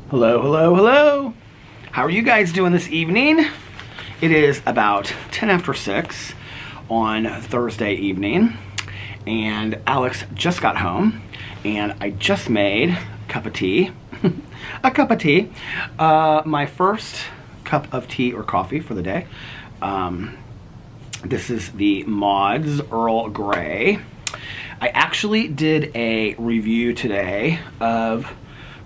Hello, hello, hello. How are you guys doing this evening? It is about 10 after 6 on Thursday evening, and Alex just got home, and I just made a cup of tea. A cup of tea. My first cup of tea or coffee for the day. This is the Modd's Earl Grey. I actually did a review today of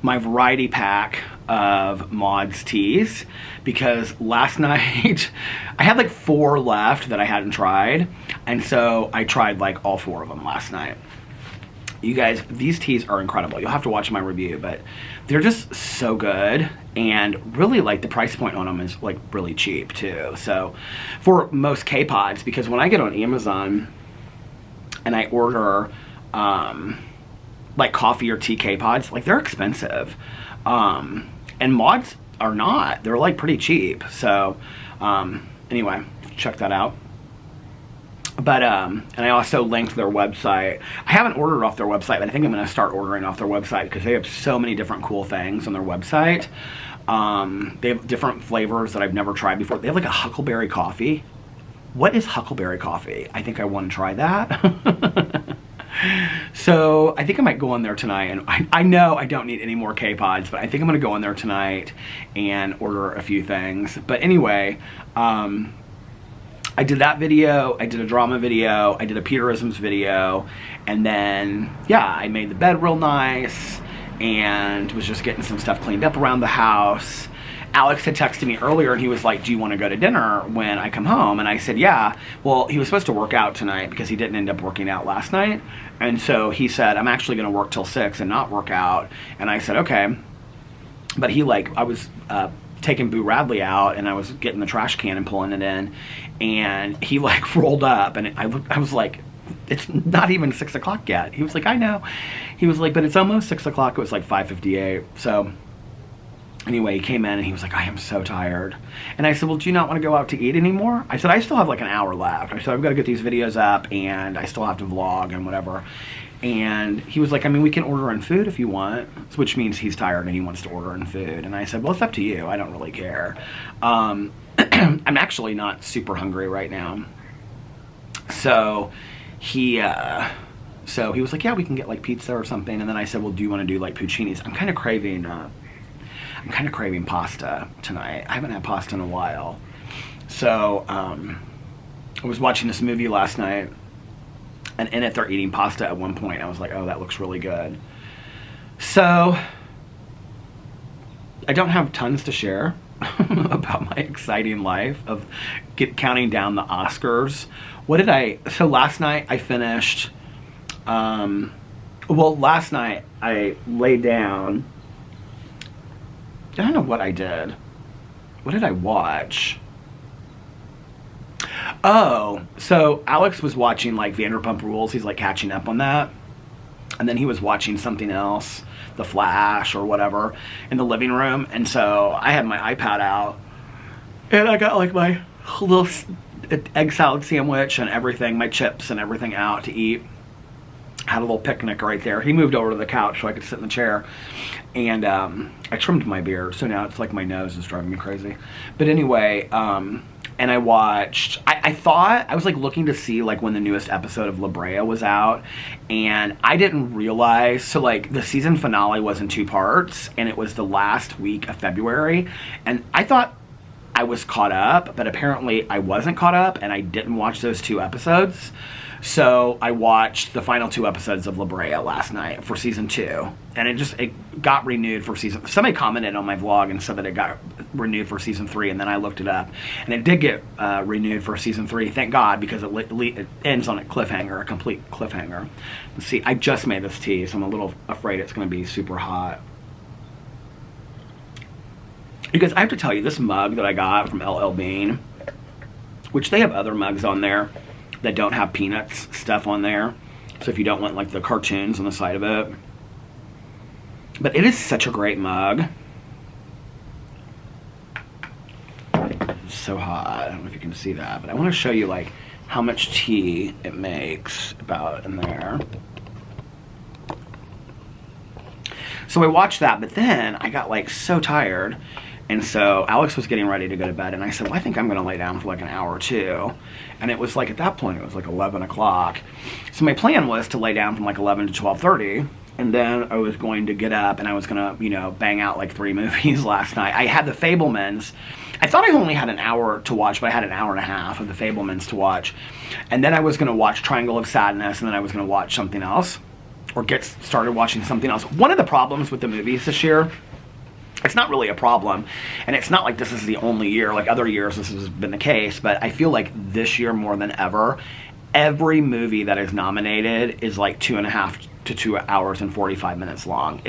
my variety pack of Modd's teas because last night I had like 4 left that I hadn't tried, and so I tried like all 4 of them last night. You guys, these teas are incredible. You'll have to watch my review, but they're just so good, and really like the price point on them is like really cheap too. So for most K-Pods, because when I get on Amazon and I order like coffee or tea K-Pods, like they're expensive. And Mods are not. They're like pretty cheap. So anyway, check that out. But and I also linked their website. I haven't ordered off their website, but I think I'm going to start ordering off their website because they have so many different cool things on their website. They have different flavors that I've never tried before. They have like a huckleberry coffee. What is huckleberry coffee? I think I want to try that. So I think I might go in there tonight, and I know I don't need any more K-Pods, but I think I'm going to go in there tonight and order a few things. But anyway, I did that video, I did a drama video, I did a Peterisms video, and then, yeah, I made the bed real nice, and was just getting some stuff cleaned up around the house. Alex had texted me earlier, and he was like, do you want to go to dinner when I come home? And I said, yeah. Well, he was supposed to work out tonight because he didn't end up working out last night. And so he said, I'm actually going to work till 6 and not work out. And I said, okay. But he I was taking Boo Radley out, and I was getting the trash can and pulling it in. And he like rolled up, and I was like, it's not even 6 o'clock yet. He was like, I know. He was like, but it's almost 6 o'clock. It was like 5:58. So anyway, he came in and he was like, I am so tired. And I said, well, do you not want to go out to eat anymore? I said, I still have like an hour left. I said, I've got to get these videos up, and I still have to vlog and whatever. And he was like, I mean, we can order in food if you want, which means he's tired and he wants to order in food. And I said, well, it's up to you. I don't really care. I'm actually not super hungry right now. So he was like, yeah, we can get like pizza or something. And then I said, well, do you want to do like Puccini's? I'm kind of craving pasta tonight. I haven't had pasta in a while. So I was watching this movie last night, and in it they're eating pasta at one point. I was like, oh, that looks really good. So I don't have tons to share about my exciting life of counting down the Oscars. So last night I finished, last night I laid down. I don't know what I did. What did I watch? Oh, so Alex was watching like Vanderpump Rules. He's like catching up on that. And then he was watching something else, The Flash or whatever, in the living room. And so I had my iPad out, and I got like my little egg salad sandwich and everything, my chips and everything out to eat. Had a little picnic right there. He moved over to the couch so I could sit in the chair, and I trimmed my beard, so now it's like my nose is driving me crazy. But anyway, and I watched, I thought, I was like looking to see like when the newest episode of La Brea was out, and I didn't realize, so like the season finale was in 2 parts, and it was the last week of February, and I thought I was caught up, but apparently I wasn't caught up, and I didn't watch those 2 episodes. So I watched the final 2 episodes of La Brea last night for season 2, and it got renewed for season. Somebody commented on my vlog and said that it got renewed for season 3, and then I looked it up, and it did get renewed for season 3. Thank God, because it ends on a cliffhanger, a complete cliffhanger. Let's see, I just made this tea, so I'm a little afraid it's going to be super hot. Because I have to tell you, this mug that I got from LL Bean, which they have other mugs on there that don't have peanuts stuff on there, so if you don't want like the cartoons on the side of it, but it is such a great mug. It's so hot. I don't know if you can see that, but I want to show you like how much tea it makes about in there. So I watched that, but then I got like so tired. And so Alex was getting ready to go to bed, and I said, well, I think I'm going to lay down for like an hour or two. And it was like, at that point, it was like 11 o'clock. So my plan was to lay down from like 11 to 12:30. And then I was going to get up and I was going to, you know, bang out like 3 movies last night. I had the Fabelmans. I thought I only had an hour to watch, but I had an hour and a half of the Fabelmans to watch. And then I was going to watch Triangle of Sadness, and then I was going to watch something else, or get started watching something else. One of the problems with the movies this year, it's not really a problem, and it's not like this is the only year. Like other years this has been the case, but I feel like this year more than ever, every movie that is nominated is like 2.5 to 2 hours and 45 minutes long.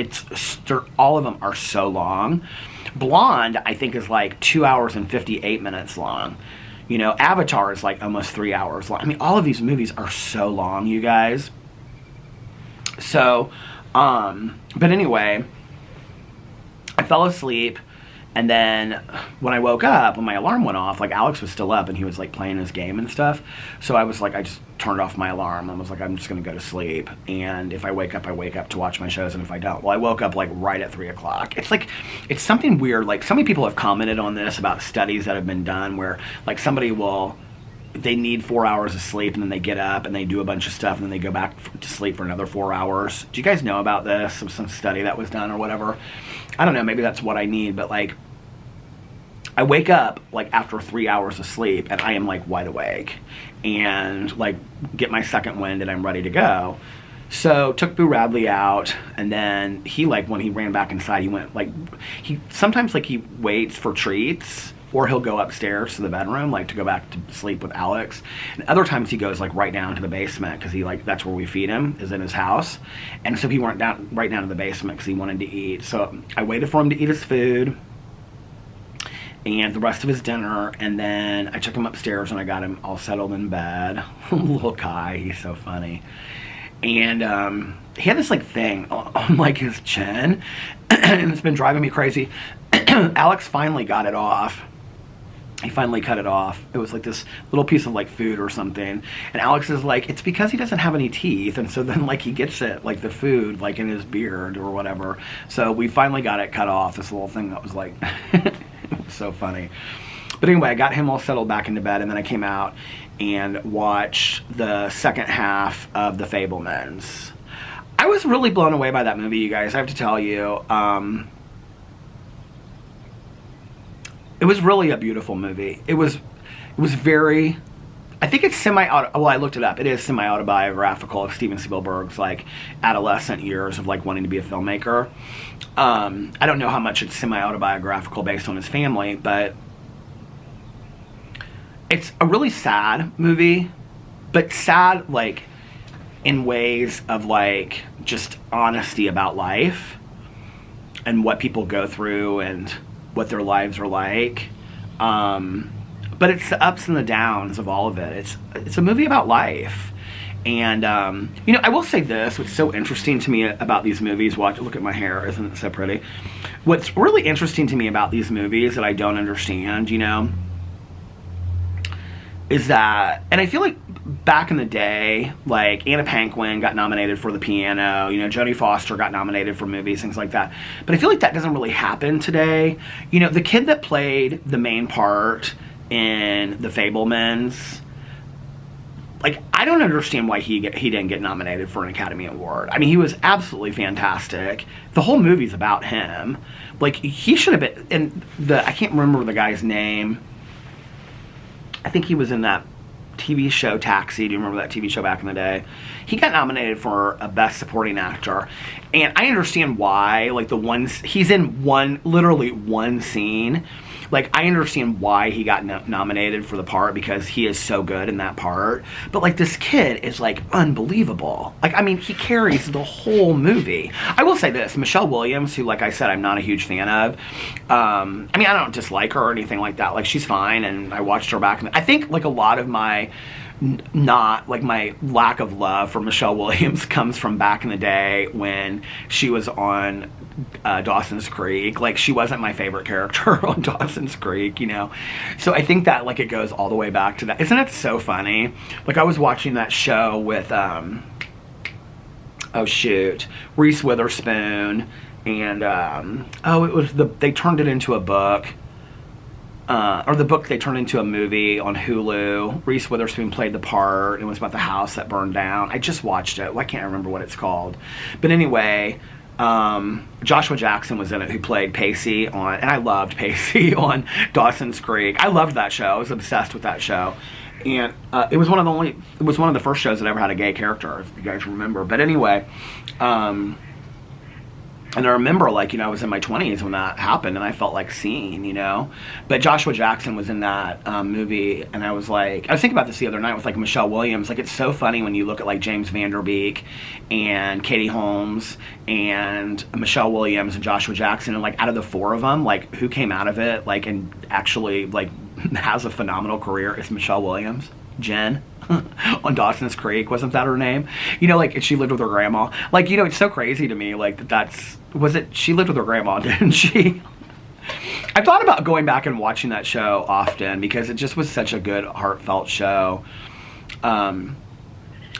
All of them are so long. Blonde, I think, is like 2 hours and 58 minutes long. You know, Avatar is like almost 3 hours long. I mean, all of these movies are so long, you guys. So, but anyway, I fell asleep, and then when I woke up, when my alarm went off, like Alex was still up and he was like playing his game and stuff. So I was like, I just turned off my alarm. I was like, I'm just gonna go to sleep. And if I wake up, I wake up to watch my shows. And if I don't, well, I woke up like right at 3 o'clock. It's like, it's something weird. Like so many people have commented on this about studies that have been done where like somebody they need 4 hours of sleep, and then they get up and they do a bunch of stuff, and then they go back to sleep for another 4 hours. Do you guys know about this? Some study that was done or whatever. I don't know, maybe that's what I need, but like I wake up like after 3 hours of sleep and I am like wide awake and like get my second wind and I'm ready to go. So took Boo Radley out, and then he like when he ran back inside, he went like sometimes like he waits for treats, or he'll go upstairs to the bedroom like to go back to sleep with Alex. And other times he goes like right down to the basement because he like that's where we feed him, is in his house. And so he went right down to the basement because he wanted to eat. So I waited for him to eat his food and the rest of his dinner, and then I took him upstairs and I got him all settled in bed. Little Kai, he's so funny. And he had this like thing on like his chin and it's been driving me crazy. Alex finally got it off. He finally cut it off. It was like this little piece of like food or something. And Alex is like, it's because he doesn't have any teeth. And so then like he gets it, like the food, like in his beard or whatever. So we finally got it cut off, this little thing that was like, it was so funny. But anyway, I got him all settled back into bed, and then I came out and watched the second half of The Fabelmans. I was really blown away by that movie, you guys, I have to tell you. It was really a beautiful movie. It was very, I think it's well, I looked it up. It is semi-autobiographical of Steven Spielberg's like adolescent years of like wanting to be a filmmaker. I don't know how much it's semi-autobiographical based on his family, but it's a really sad movie, but sad like in ways of like just honesty about life and what people go through and what their lives are like. But it's the ups and the downs of all of it. It's a movie about life. And, you know, I will say this, what's so interesting to me about these movies, look at my hair, isn't it so pretty? What's really interesting to me about these movies that I don't understand, you know, is that, and I feel like back in the day, like Anna Paquin got nominated for The Piano, you know, Jodie Foster got nominated for movies, things like that. But I feel like that doesn't really happen today. You know, the kid that played the main part in The Fabelmans, like, I don't understand why he didn't get nominated for an Academy Award. I mean, he was absolutely fantastic. The whole movie's about him. Like, he should have been, and I can't remember the guy's name. I think he was in that TV show Taxi. Do you remember that TV show back in the day? He got nominated for a Best Supporting Actor. And I understand why. Like he's in literally one scene. Like, I understand why he got nominated for the part, because he is so good in that part. But like, this kid is like unbelievable. Like, I mean, he carries the whole movie. I will say this, Michelle Williams, who, like I said, I'm not a huge fan of. I mean, I don't dislike her or anything like that. Like, she's fine, and I watched her back. I think like a lot of my my lack of love for Michelle Williams comes from back in the day when she was on Dawson's Creek. Like, she wasn't my favorite character on Dawson's Creek, you know. So I think that like it goes all the way back to that. Isn't it so funny? Like, I was watching that show with Reese Witherspoon And oh, it was they turned it into a book. Or the book they turned into a movie on Hulu. Reese Witherspoon played the part. It was about the house that burned down. I just watched it. Well, I can't remember what it's called. But anyway, Joshua Jackson was in it, who played Pacey on, and I loved Pacey on Dawson's Creek. I loved that show. I was obsessed with that show. And it was one of the first shows that ever had a gay character, if you guys remember. But anyway, and I remember, like, you know, I was in my 20s when that happened, and I felt like seeing, you know. But Joshua Jackson was in that movie, and I was like, I was thinking about this the other night with, like, Michelle Williams. Like, it's so funny when you look at, like, James Van Der Beek and Katie Holmes and Michelle Williams and Joshua Jackson, and, like, out of the four of them, like, who came out of it, like, and actually, like, has a phenomenal career is Michelle Williams. Jen on Dawson's Creek, wasn't that her name? You know, like, she lived with her grandma. Like, you know, it's so crazy to me, like, she lived with her grandma, didn't she? I thought about going back and watching that show often because it just was such a good, heartfelt show.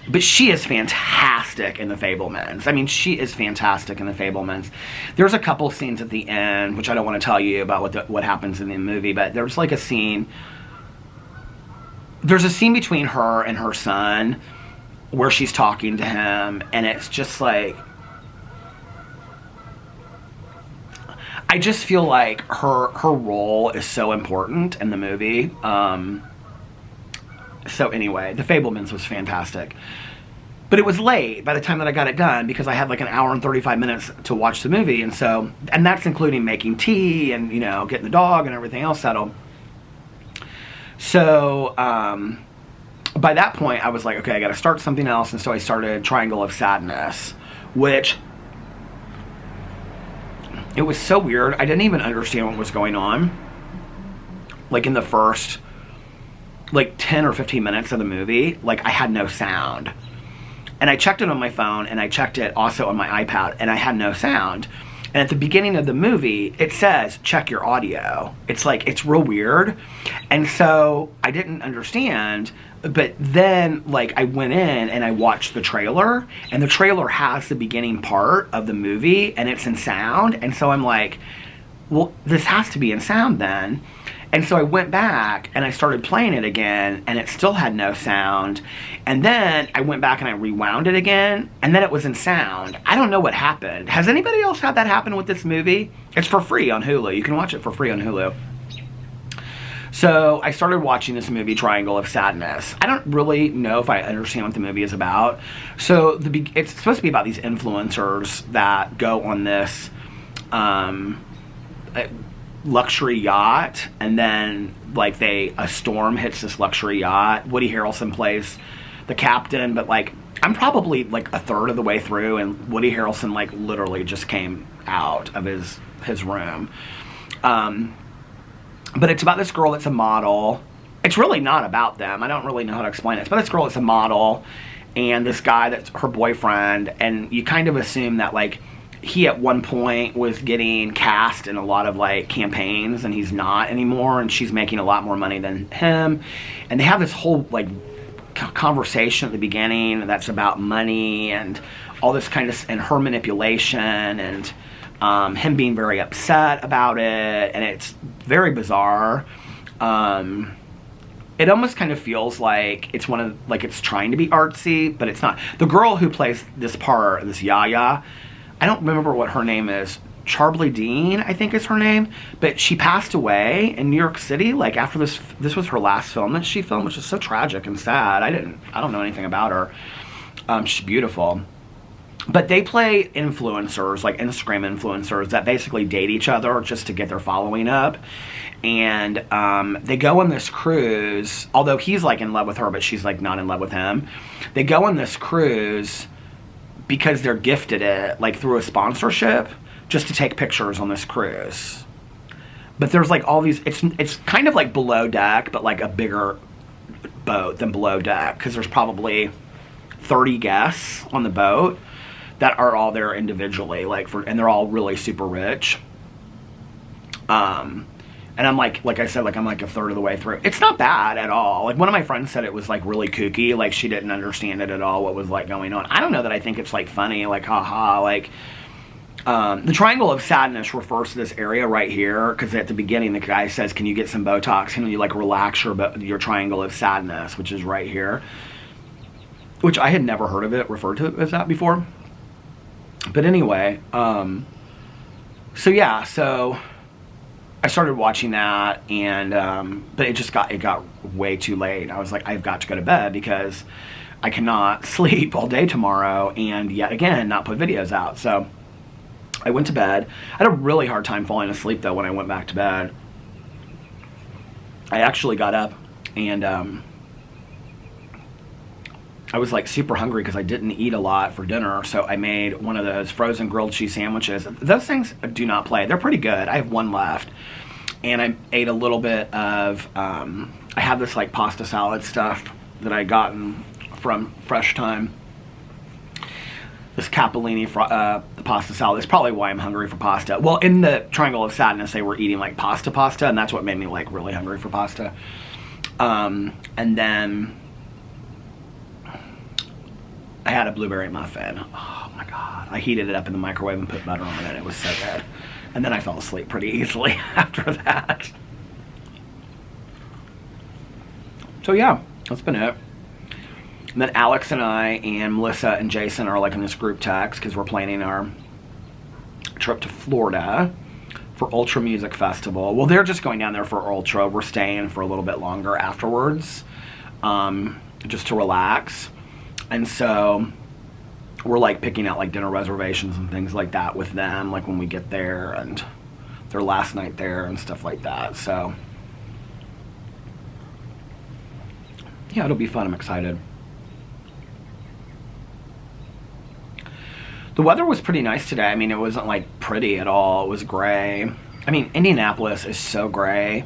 But she is fantastic in The Fabelmans. I mean, she is fantastic in The Fabelmans. There's a couple scenes at the end, which I don't want to tell you about what happens in the movie, but there's like a scene. There's a scene between her and her son where she's talking to him, and it's just like, I just feel like her role is so important in the movie. So anyway, The Fabelmans was fantastic. But it was late by the time that I got it done because I had like an hour and 35 minutes to watch the movie, and that's including making tea and, you know, getting the dog and everything else settled. So, by that point, I was like, okay, I got to start something else. And so I started Triangle of Sadness, which, it was so weird. I didn't even understand what was going on. Like, in the first, like, 10 or 15 minutes of the movie, like, I had no sound. And I checked it on my phone, and I checked it also on my iPad, and I had no sound. And at the beginning of the movie, it says, check your audio. It's like, it's real weird. And so I didn't understand, but then, like, I went in and I watched the trailer, and the trailer has the beginning part of the movie, and it's in sound. And so I'm like, well, this has to be in sound then. And so I went back and I started playing it again, and it still had no sound. And then I went back and I rewound it again, and then it was in sound. I don't know what happened. Has anybody else had that happen with this movie? It's for free on Hulu. You can watch it for free on Hulu. So I started watching this movie, Triangle of Sadness. I don't really know if I understand what the movie is about. So it's supposed to be about these influencers that go on this luxury yacht, and then, like, a storm hits this luxury yacht. Woody Harrelson plays the captain, but, like, I'm probably like a third of the way through, and Woody Harrelson, like, literally just came out of his room. But it's about this girl that's a model. It's really not about them. I don't really know how to explain it. It's about this girl that's a model, and this guy that's her boyfriend, and you kind of assume that, like, he at one point was getting cast in a lot of, like, campaigns, and he's not anymore, and she's making a lot more money than him. And they have this whole, like, conversation at the beginning that's about money and all this kind of, and her manipulation, and him being very upset about it, and it's very bizarre. It almost kind of feels like it's it's trying to be artsy, but it's not. The girl who plays this part, this Yaya, I don't remember what her name is. Charlie Dean, I think is her name. But she passed away in New York City, like, after this was her last film that she filmed, which is so tragic and sad. I don't know anything about her. She's beautiful. But they play influencers, like Instagram influencers, that basically date each other just to get their following up. And they go on this cruise, although he's, like, in love with her, but she's, like, not in love with him. They go on this cruise because they're gifted it, like, through a sponsorship, just to take pictures on this cruise. But there's, like, all these, it's kind of like Below Deck, but, like, a bigger boat than Below Deck, because there's probably 30 guests on the boat that are all there individually, and they're all really super rich. And I'm like I said, like, I'm like a third of the way through. It's not bad at all. Like, one of my friends said it was, like, really kooky. Like, she didn't understand it at all, what was, like, going on. I don't know that I think it's, like, funny, like, haha, like, The triangle of sadness refers to this area right here, because at the beginning the guy says, can you get some Botox? You like relax your triangle of sadness, which is right here, which I had never heard of it referred to as that before. But anyway, so yeah, so I started watching that, and but it got way too late. I was like, I've got to go to bed because I cannot sleep all day tomorrow and yet again not put videos out. So I went to bed. I had a really hard time falling asleep though when I went back to bed. I actually got up and I was like super hungry because I didn't eat a lot for dinner, so I made one of those frozen grilled cheese sandwiches. Those things do not play. They're pretty good. I have one left. And I ate a little bit of, I have this like pasta salad stuff that I gotten from Fresh Time. This capellini pasta salad is probably why I'm hungry for pasta. Well, in the Triangle of Sadness, they were eating like pasta, and that's what made me like really hungry for pasta. And then I had a blueberry muffin. Oh my God. I heated it up in the microwave and put butter on it. It was so good. And then I fell asleep pretty easily after that. So yeah, that's been it. And then Alex and I and Melissa and Jason are like in this group text because we're planning our trip to Florida for Ultra Music Festival. Well, they're just going down there for Ultra. We're staying for a little bit longer afterwards, just to relax. And so we're like picking out like dinner reservations and things like that with them, like when we get there, and their last night there and stuff like that. So yeah, it'll be fun. I'm excited. The weather was pretty nice today. I mean, it wasn't like pretty at all. It was gray. I mean, Indianapolis is so gray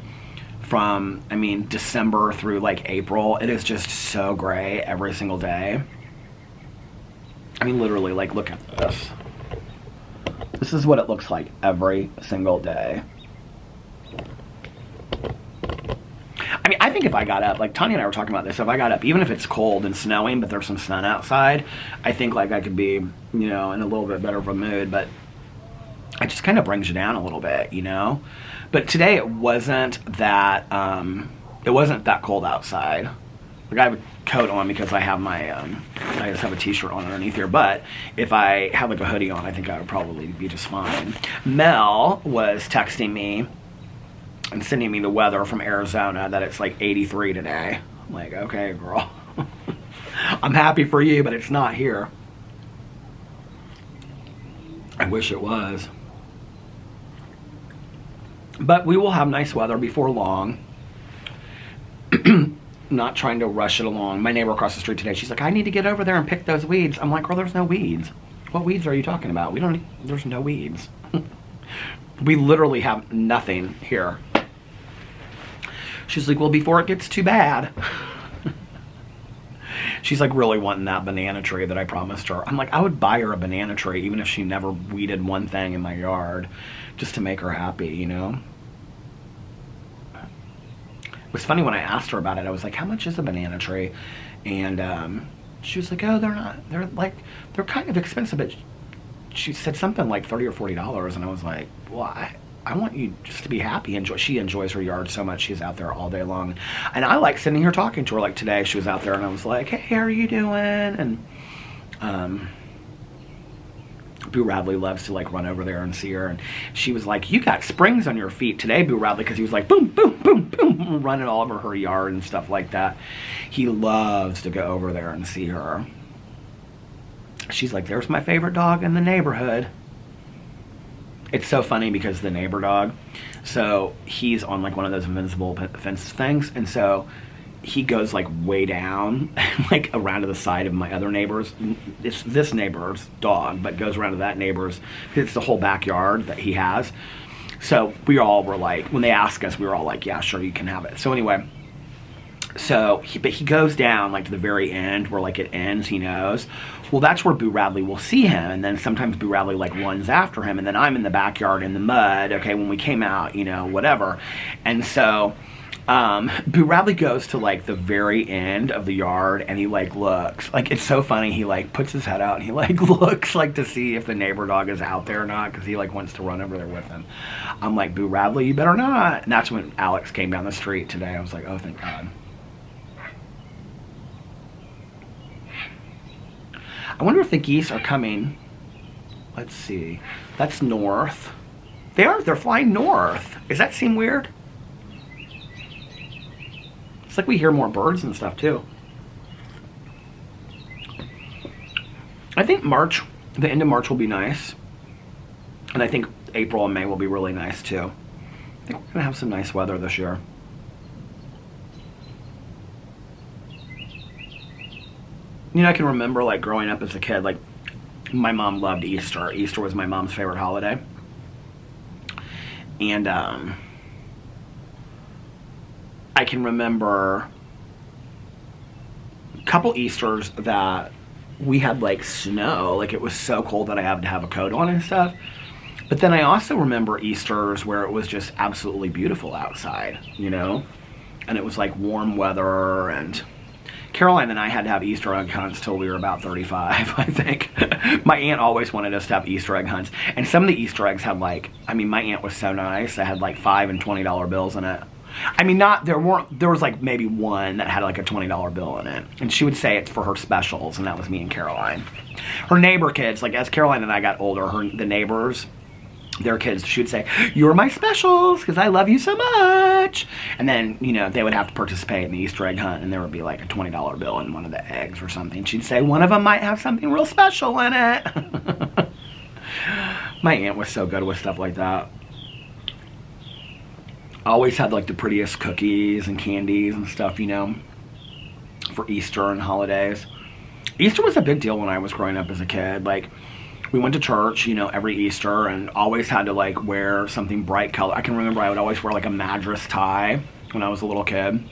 from, I mean, December through like April. It is just so gray every single day. I mean, literally, like, look at this. This is what it looks like every single day. I mean, I think if I got up, like Tanya and I were talking about this, if I got up, even if it's cold and snowing, but there's some sun outside, I think like I could be, you know, in a little bit better of a mood, but it just kind of brings you down a little bit, you know? But today it wasn't that cold outside. Like I have a coat on because I have my, I just have a t-shirt on underneath here, but if I had like a hoodie on, I think I would probably be just fine. Mel was texting me and sending me the weather from Arizona that it's like 83 today. I'm like, okay, girl. I'm happy for you, but it's not here. I wish it was. But we will have nice weather before long. Not trying to rush it along. My neighbor across the street today, she's like, I need to get over there and pick those weeds. I'm like, girl, there's no weeds. What weeds are you talking about? There's no weeds. We literally have nothing here. She's like, well, before it gets too bad. She's like really wanting that banana tree that I promised her. I'm like, I would buy her a banana tree even if she never weeded one thing in my yard, just to make her happy, you know? It was funny when I asked her about it. I was like, how much is a banana tree? And she was like, oh, they're kind of expensive, but she said something like $30 or $40. And I was like, well, I want you just to be happy. She enjoys her yard so much. She's out there all day long. And I like sitting here talking to her. Like today, she was out there and I was like, hey, how are you doing? And Boo Radley loves to like run over there and see her. And she was like, you got springs on your feet today, Boo Radley, because he was like, boom, boom, boom, boom, running all over her yard and stuff like that. He loves to go over there and see her. She's like, there's my favorite dog in the neighborhood. It's so funny because the neighbor dog, so he's on like one of those invincible fence things, and so he goes like way down, like around to the side of my other neighbors. It's this neighbor's dog, but goes around to that neighbor's, because it's the whole backyard that he has. So we all were like, when they asked us, we were all like, yeah, sure, you can have it. So anyway, but he goes down like to the very end where like it ends, he knows. Well, that's where Boo Radley will see him, and then sometimes Boo Radley like runs after him, and then I'm in the backyard in the mud, okay, when we came out, you know, whatever. And so Boo Radley goes to like the very end of the yard, and he like looks, like it's so funny, he like puts his head out and he like looks like to see if the neighbor dog is out there or not, because he like wants to run over there with him. I'm like, Boo Radley, you better not. And that's when Alex came down the street today. I was like, oh, thank God. I wonder if the geese are coming. Let's see. That's north. They are. They're flying north. Does that seem weird? It's like we hear more birds and stuff too. I think March, the end of March will be nice. And I think April and May will be really nice too. I think we're going to have some nice weather this year. You know, I can remember like growing up as a kid, like my mom loved Easter. Easter was my mom's favorite holiday. And I can remember a couple Easters that we had like snow, like it was so cold that I had to have a coat on and stuff. But then I also remember Easters where it was just absolutely beautiful outside, you know, and it was like warm weather. And Caroline and I had to have Easter egg hunts till we were about 35, I think. My aunt always wanted us to have Easter egg hunts. And some of the Easter eggs had like, I mean, my aunt was so nice. I had like $5 and $20 bills in it. I mean, there was like maybe one that had like a $20 bill in it. And she would say it's for her specials, and that was me and Caroline. Her neighbor kids, like as Caroline and I got older, the neighbors, their kids, she would say, you're my specials because I love you so much. And then, you know, they would have to participate in the Easter egg hunt, and there would be like a $20 bill in one of the eggs or something. She'd say one of them might have something real special in it. My aunt was so good with stuff like that. Always had like the prettiest cookies and candies and stuff, you know, for Easter and holidays. Easter was a big deal when I was growing up as a kid. Like, we went to church, you know, every Easter, and always had to like wear something bright color. I can remember I would always wear like a Madras tie when I was a little kid.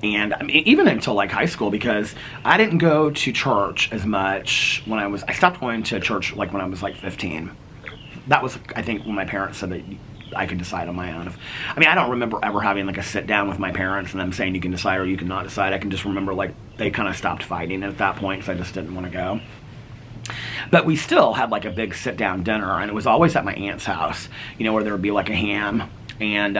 And I mean, even until like high school, because I didn't go to church as much when I stopped going to church like when I was like 15. That was, I think, when my parents said that I could decide on my own. I mean, I don't remember ever having like a sit down with my parents and them saying you can decide or you can not decide. I can just remember like they kind of stopped fighting at that point because I just didn't want to go. But we still had like a big sit down dinner, and it was always at my aunt's house, you know, where there would be like a ham and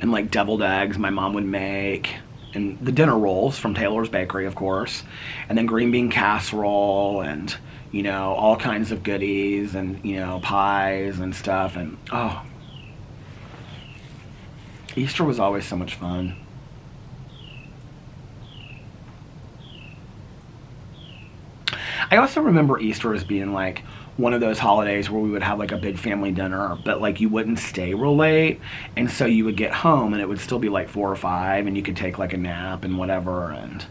like deviled eggs my mom would make, and the dinner rolls from Taylor's Bakery, of course, and then green bean casserole, and you know, all kinds of goodies, and you know, pies and stuff. And oh, Easter was always so much fun. I also remember Easter as being like one of those holidays where we would have like a big family dinner, but like you wouldn't stay real late, and so you would get home and it would still be like 4 or 5, and you could take like a nap and whatever, and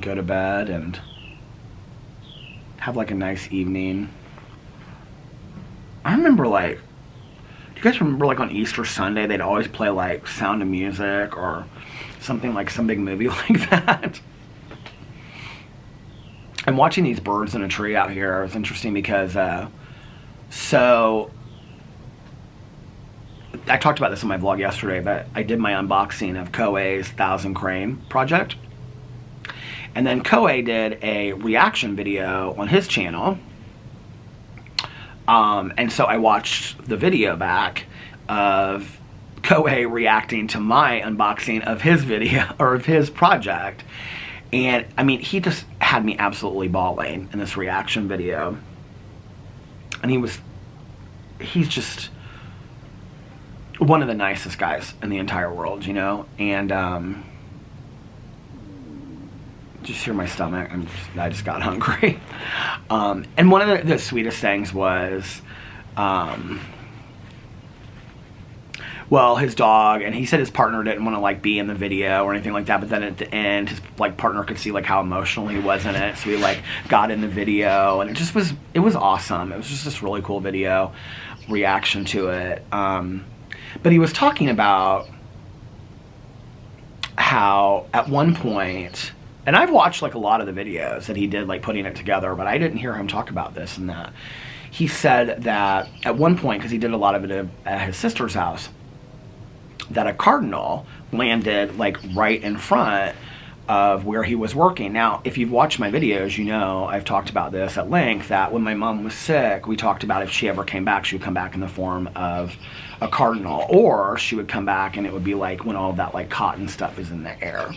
go to bed and have like a nice evening. I remember like, do you guys remember like on Easter Sunday they'd always play like Sound of Music or something, like some big movie like that? I'm watching these birds in a tree out here. It was interesting because so I talked about this in my vlog yesterday, but I did my unboxing of Koei's 1,000 Crane project. And then Koei did a reaction video on his channel. And so I watched the video back of Koei reacting to my unboxing of his video, or of his project. And I mean, he just had me absolutely bawling in this reaction video. And he's just one of the nicest guys in the entire world, you know? And just hear my stomach. I just got hungry. And one of the sweetest things was well, his dog, and he said his partner didn't want to like be in the video or anything like that, but then at the end his like partner could see like how emotional he was in it, so he like got in the video, and it was awesome. It was just this really cool video reaction to it. But he was talking about how at one point, and I've watched like a lot of the videos that he did like putting it together, but I didn't hear him talk about this and that. He said that at one point, because he did a lot of it at his sister's house, that a cardinal landed like right in front of where he was working. Now, if you've watched my videos, you know I've talked about this at length, that when my mom was sick, we talked about if she ever came back, she would come back in the form of a cardinal, or she would come back and it would be like when all of that like cotton stuff is in the air.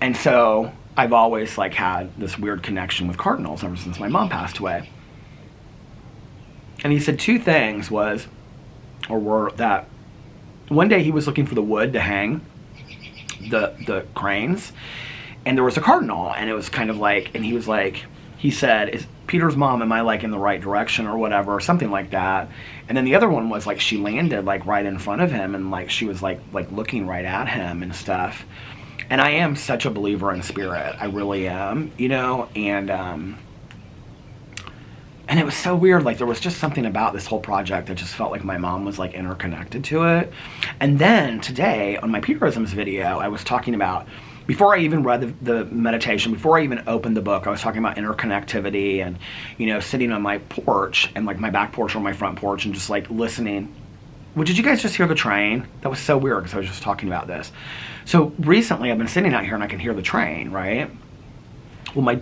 And so I've always like had this weird connection with cardinals ever since my mom passed away. And he said two things were that one day he was looking for the wood to hang the cranes, and there was a cardinal, and it was kind of like, and he was like, he said, is Peter's mom, am I like in the right direction or whatever, or something like that. And then the other one was like she landed like right in front of him, and like she was like looking right at him and stuff. And I am such a believer in spirit, I really am, you know. And it was so weird, like there was just something about this whole project that just felt like my mom was like interconnected to it. And then today on my Peterisms video, I was talking about, before I even read the meditation, before I even opened the book, I was talking about interconnectivity and, you know, sitting on my porch and like my back porch or my front porch and just like listening. Well, did you guys just hear the train? That was so weird because I was just talking about this. So recently I've been sitting out here and I can hear the train, right? Well, my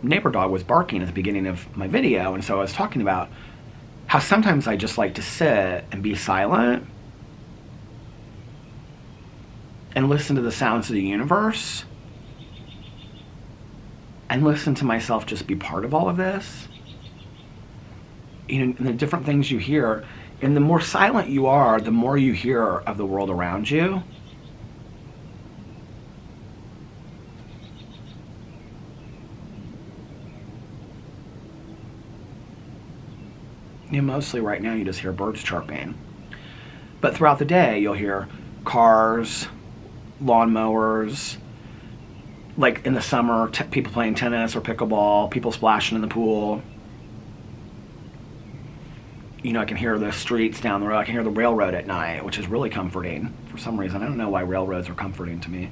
neighbor dog was barking at the beginning of my video, and so I was talking about how sometimes I just like to sit and be silent and listen to the sounds of the universe and listen to myself just be part of all of this. You know, and the different things you hear, and the more silent you are, the more you hear of the world around you. You know, mostly right now you just hear birds chirping. But throughout the day you'll hear cars, lawnmowers, like in the summer, people playing tennis or pickleball, people splashing in the pool. You know, I can hear the streets down the road. I can hear the railroad at night, which is really comforting for some reason. I don't know why railroads are comforting to me.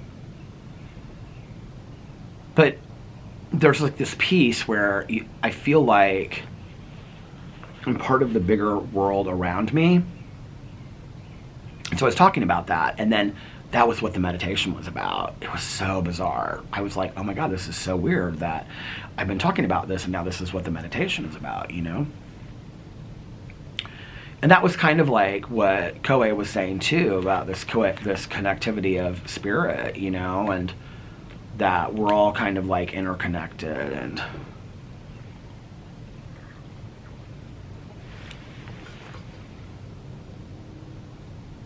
But there's like this piece where I feel like I'm part of the bigger world around me. And so I was talking about that, and then that was what the meditation was about. It was so bizarre. I was like, oh my God, this is so weird that I've been talking about this and now this is what the meditation is about, you know? And that was kind of like what Koei was saying too, about this connectivity of spirit, you know, and that we're all kind of like interconnected. And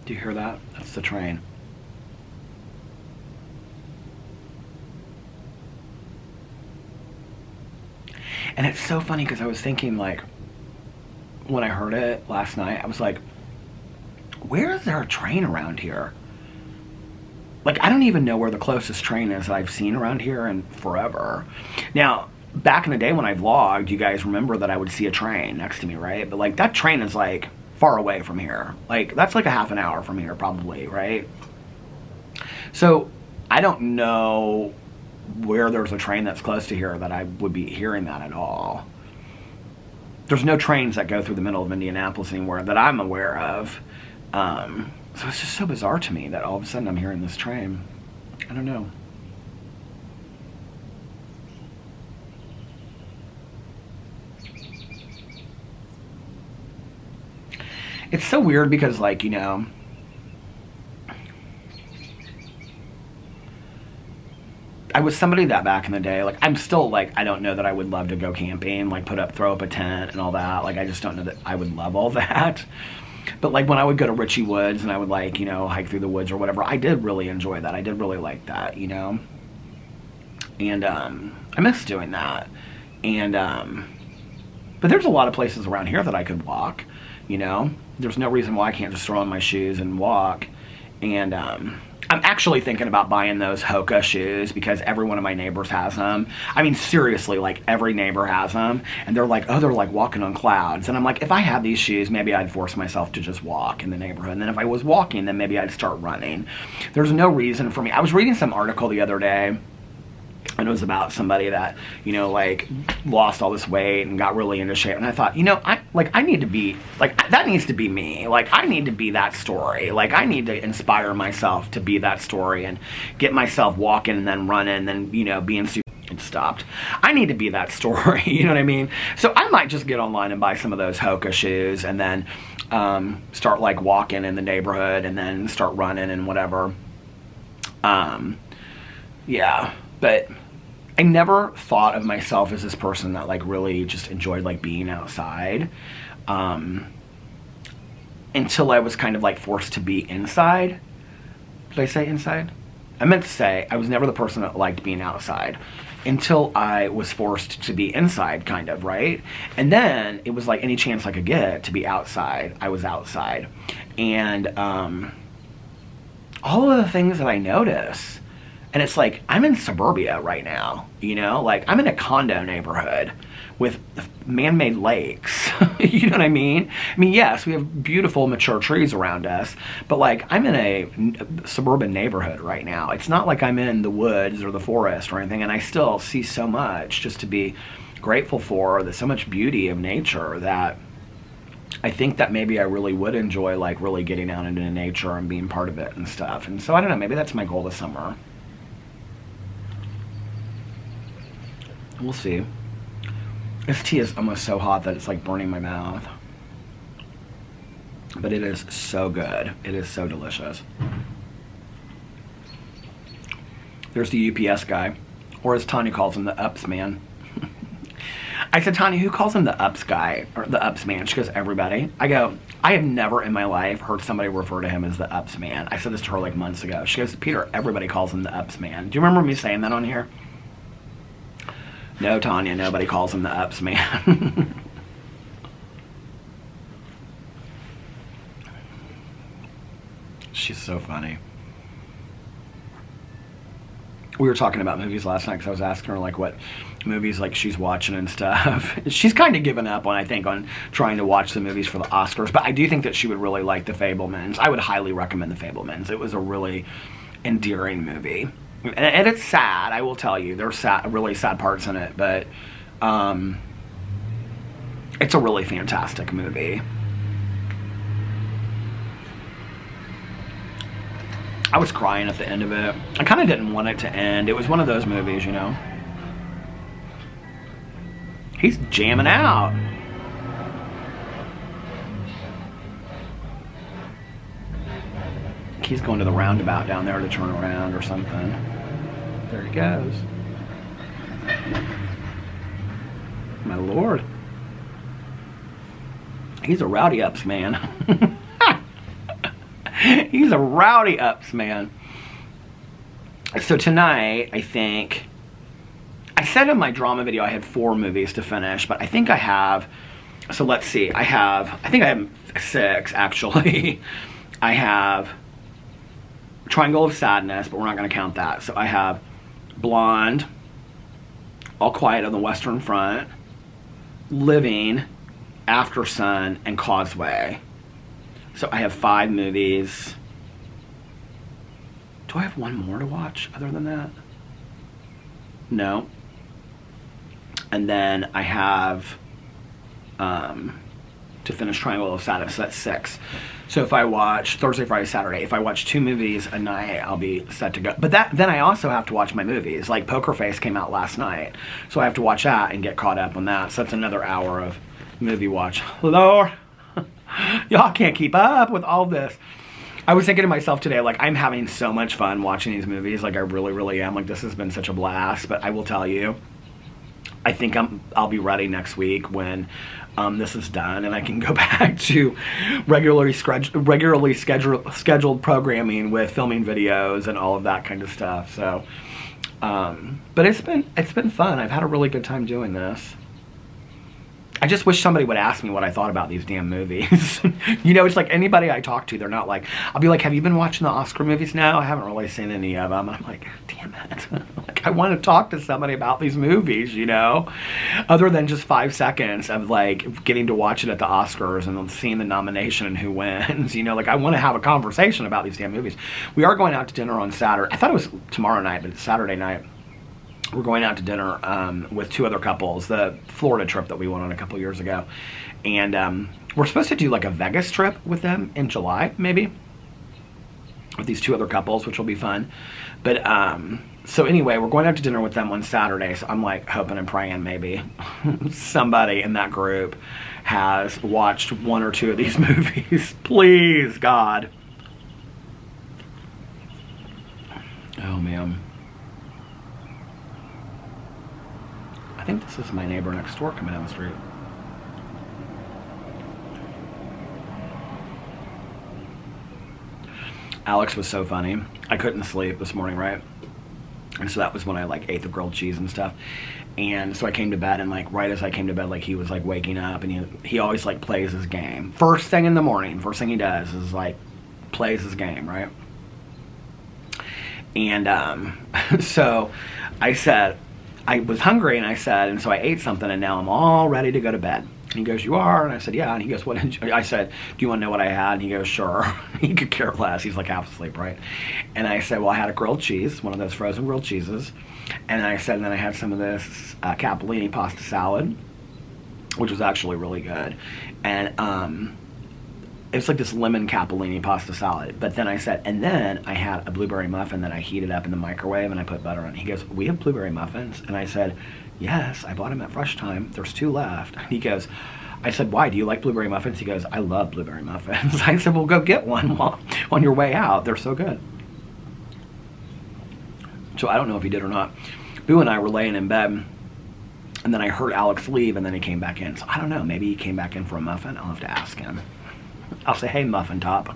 do you hear that? That's the train. And it's so funny because I was thinking, like, when I heard it last night, I was like, where is there a train around here? Like, I don't even know where the closest train is that I've seen around here in forever. Now, back in the day when I vlogged, you guys remember that I would see a train next to me, right? But like, that train is like far away from here. Like, that's like a half an hour from here probably, right? So I don't know where there's a train that's close to here that I would be hearing that at all. There's no trains that go through the middle of Indianapolis anywhere that I'm aware of. So it's just so bizarre to me that all of a sudden I'm hearing this train. I don't know. It's so weird because, like, you know, I was somebody that back in the day, like, I'm still, like, I don't know that I would love to go camping, like, throw up a tent and all that. Like, I just don't know that I would love all that. But, like, when I would go to Richie Woods and I would, like, you know, hike through the woods or whatever, I did really enjoy that. I did really like that, you know? And, I miss doing that. And, but there's a lot of places around here that I could walk. you know? There's no reason why I can't just throw on my shoes and walk. And I'm actually thinking about buying those Hoka shoes because every one of my neighbors has them. I mean, seriously, like every neighbor has them. And they're like, oh, they're like walking on clouds. And I'm like, if I had these shoes, maybe I'd force myself to just walk in the neighborhood. And then if I was walking, then maybe I'd start running. There's no reason for me. I was reading some article the other day, and it was about somebody that, you know, like lost all this weight and got really into shape. And I thought, you know, I need to be, like, that needs to be me. Like, I need to be that story. Like, I need to inspire myself to be that story and get myself walking and then running and then, you know, being super. It stopped. I need to be that story, you know what I mean? So I might just get online and buy some of those Hoka shoes and then start like walking in the neighborhood and then start running and whatever. Yeah, but I never thought of myself as this person that like really just enjoyed like being outside until I was kind of like forced to be inside. Did I say inside? I meant to say I was never the person that liked being outside until I was forced to be inside, kind of, right? And then it was like any chance I could get to be outside, I was outside. And all of the things that I notice, and it's like, I'm in suburbia right now, you know? Like, I'm in a condo neighborhood with man-made lakes, you know what I mean? I mean, yes, we have beautiful, mature trees around us, but like, I'm in a suburban neighborhood right now. It's not like I'm in the woods or the forest or anything, and I still see so much just to be grateful for. There's so much beauty of nature that I think that maybe I really would enjoy, like, really getting out into nature and being part of it and stuff. And so, I don't know, maybe that's my goal this summer. We'll see. This tea is almost so hot that it's like burning my mouth. But it is so good. It is so delicious. There's the UPS guy, or as Tanya calls him, the Ups man. I said, Tanya, who calls him the Ups guy, or the Ups man? She goes, everybody. I go, I have never in my life heard somebody refer to him as the Ups man. I said this to her like months ago. She goes, Peter, everybody calls him the Ups man. Do you remember me saying that on here? No, Tanya, nobody calls him the Ups man. She's so funny. We were talking about movies last night because I was asking her like what movies like she's watching and stuff. She's kind of given up on, I think, on trying to watch the movies for the Oscars, but I do think that she would really like the Fabelmans. I would highly recommend the Fabelmans. It was a really endearing movie. And it's sad, I will tell you. There's sad, really sad parts in it, but it's a really fantastic movie. I was crying at the end of it. I kind of didn't want it to end. It was one of those movies, you know. He's jamming out. He's going to the roundabout down there to turn around or something. There he goes. My Lord. He's a rowdy Ups man. He's a rowdy Ups man. So tonight, I think, I said in my drama video I had 4 movies to finish, but I think I have, so let's see, I think I have 6 actually. I have Triangle of Sadness, but we're not going to count that. So I have Blonde, All Quiet on the Western Front, Living, After Sun, and Causeway. So I have 5 movies. Do I have one more to watch other than that? No. And then I have to finish Triangle of Sadness, so that's 6. So if I watch Thursday, Friday, Saturday, if I watch 2 movies a night, I'll be set to go. But then I also have to watch my movies. Like Poker Face came out last night, so I have to watch that and get caught up on that. So that's another hour of movie watch. Lord, y'all can't keep up with all this. I was thinking to myself today, like, I'm having so much fun watching these movies. Like, I really, really am. Like, this has been such a blast. But I will tell you, I think I'll be ready next week when this is done and I can go back to regularly scheduled programming with filming videos and all of that kind of stuff. So, but it's been fun. I've had a really good time doing this. I just wish somebody would ask me what I thought about these damn movies. You know, it's like anybody I talk to, they're not like, I'll be like, have you been watching the Oscar movies now? I haven't really seen any of them. And I'm like, damn it. Like, I want to talk to somebody about these movies, you know? Other than just 5 seconds of like getting to watch it at the Oscars and seeing the nomination and who wins. You know, like I want to have a conversation about these damn movies. We are going out to dinner on Saturday. I thought it was tomorrow night, but it's Saturday night. We're going out to dinner with 2 other couples, the Florida trip that we went on a couple years ago. And we're supposed to do like a Vegas trip with them in July, maybe, with these 2 other couples, which will be fun. But so anyway, we're going out to dinner with them on Saturday. So I'm like hoping and praying maybe somebody in that group has watched 1 or 2 of these movies. Please, God. Oh, man. I think this is my neighbor next door coming down the street. Alex was so funny. I couldn't sleep this morning, right? And so that was when I like ate the grilled cheese and stuff. And so I came to bed, and like right as I came to bed, like he was like waking up, and he always like plays his game. First thing in the morning, first thing he does is like plays his game, right? And so I said, I was hungry, and I said, and so I ate something, and now I'm all ready to go to bed. And he goes, you are? And I said, yeah. And he goes, what did you? I said, do you want to know what I had? And he goes, sure. He could care less. He's like half asleep, right? And I said, well, I had a grilled cheese, one of those frozen grilled cheeses. And I said, and then I had some of this capellini pasta salad, which was actually really good. And it's like this lemon capellini pasta salad. But then I said, and then I had a blueberry muffin that I heated up in the microwave, and I put butter on it. He goes, we have blueberry muffins? And I said, yes, I bought them at Fresh Time. There's 2 left. And he goes, I said, why? Do you like blueberry muffins? He goes, I love blueberry muffins. I said, well, go get one on your way out. They're so good. So I don't know if he did or not. Boo and I were laying in bed, and then I heard Alex leave, and then he came back in. So I don't know. Maybe he came back in for a muffin. I'll have to ask him. I'll say, hey, Muffin Top.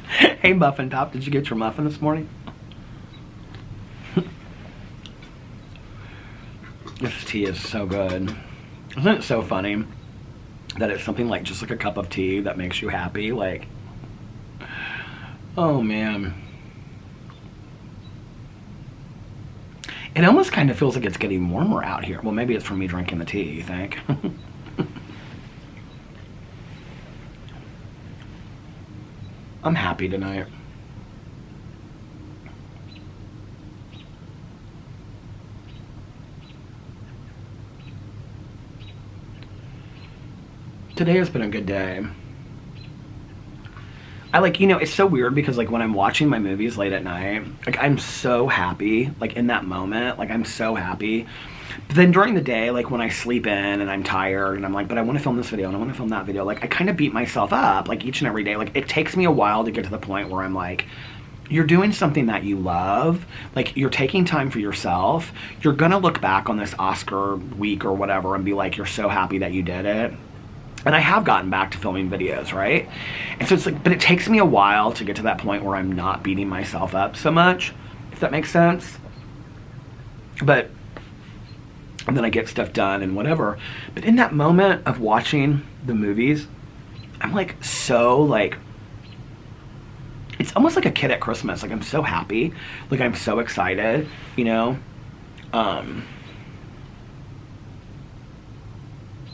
Hey, Muffin Top, did you get your muffin this morning? This tea is so good. Isn't it so funny that it's something like just like a cup of tea that makes you happy? Like, oh, man. It almost kind of feels like it's getting warmer out here. Well, maybe it's from me drinking the tea, you think? I'm happy tonight. Today has been a good day. I like, you know, it's so weird because like when I'm watching my movies late at night, like I'm so happy, like in that moment, like I'm so happy. But then during the day, like when I sleep in and I'm tired and I'm like, but I want to film this video and I want to film that video, like I kind of beat myself up like each and every day. Like it takes me a while to get to the point where I'm like, you're doing something that you love, like you're taking time for yourself. You're gonna look back on this Oscar week or whatever and be like, you're so happy that you did it. And I have gotten back to filming videos, right? And so it's like, but it takes me a while to get to that point where I'm not beating myself up so much, if that makes sense. But, and then I get stuff done and whatever. But in that moment of watching the movies, I'm like so like, it's almost like a kid at Christmas. Like I'm so happy, like I'm so excited, you know?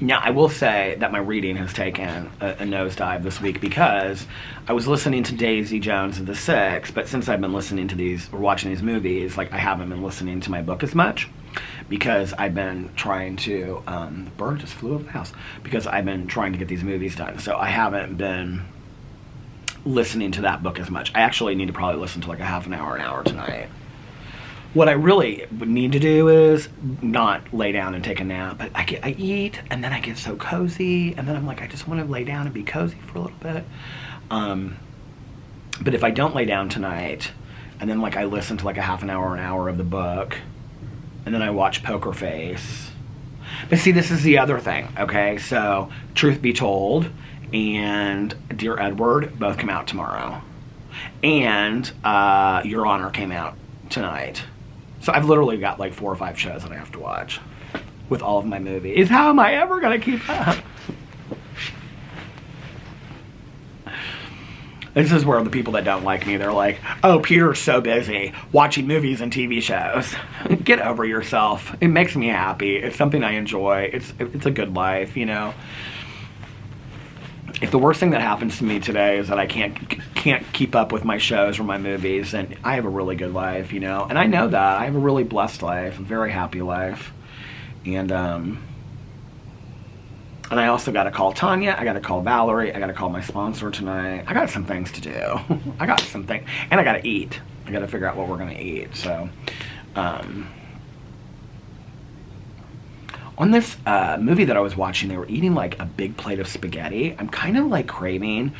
Now, I will say that my reading has taken a nosedive this week because I was listening to Daisy Jones and the Six, but since I've been listening to these or watching these movies, like I haven't been listening to my book as much because I've been trying to, the bird just flew over the house, because I've been trying to get these movies done. So I haven't been listening to that book as much. I actually need to probably listen to like a half an hour tonight. What I really would need to do is not lay down and take a nap. But I eat, and then I get so cozy, and then I'm like, I just want to lay down and be cozy for a little bit. But if I don't lay down tonight, and then like I listen to like a half an hour of the book, and then I watch Poker Face. But see, this is the other thing, okay? So, Truth Be Told and Dear Edward both come out tomorrow. And Your Honor came out tonight. So I've literally got like 4 or 5 shows that I have to watch. with all of my movies. How am I ever gonna keep up? This is where the people that don't like me, they're like, oh, Peter's so busy watching movies and TV shows. Get over yourself. It makes me happy. It's something I enjoy. It's a good life, you know. If the worst thing that happens to me today is that I can't keep up with my shows or my movies, and I have a really good life, you know. And I know that. I have a really blessed life, a very happy life. And I also got to call Tanya, I got to call Valerie, I got to call my sponsor tonight. I got some things to do. I got something, and I got to eat. I got to figure out what we're going to eat. So, on this movie that I was watching, they were eating like a big plate of spaghetti. I'm kind of like craving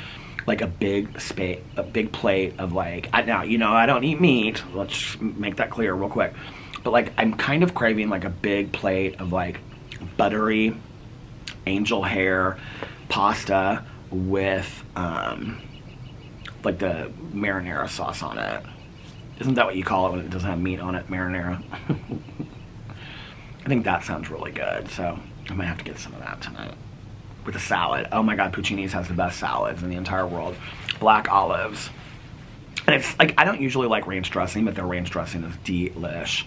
like a big plate of like, now, you know, I don't eat meat. Let's make that clear real quick. But like, I'm kind of craving like a big plate of like buttery angel hair pasta with like the marinara sauce on it. Isn't that what you call it when it doesn't have meat on it? Marinara. I think that sounds really good, so I might have to get some of that tonight with a salad. Oh my god, Puccini's has the best salads in the entire world. Black olives, and it's like, I don't usually like ranch dressing, but their ranch dressing is delish,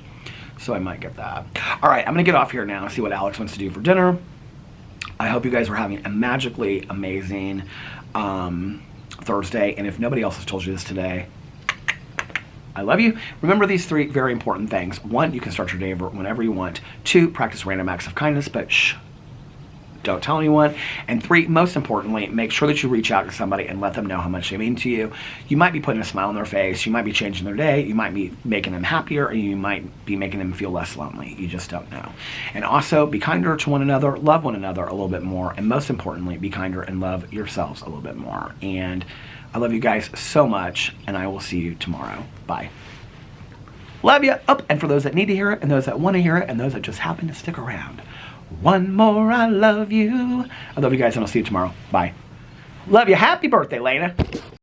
so I might get that. All right, I'm gonna get off here now and see what Alex wants to do for dinner. I hope you guys are having a magically amazing Thursday. And if nobody else has told you this today, I love you. Remember these 3 very important things. 1, you can start your day whenever you want. 2, practice random acts of kindness, but shh, don't tell anyone. And 3, most importantly, make sure that you reach out to somebody and let them know how much they mean to you. You might be putting a smile on their face. You might be changing their day. You might be making them happier, or you might be making them feel less lonely. You just don't know. And also, be kinder to one another, love one another a little bit more, and most importantly, be kinder and love yourselves a little bit more. And I love you guys so much, and I will see you tomorrow. Bye. Love you. Oh, and for those that need to hear it, and those that want to hear it, and those that just happen to stick around, one more, I love you. I love you guys, and I'll see you tomorrow. Bye. Love you. Happy birthday, Lena.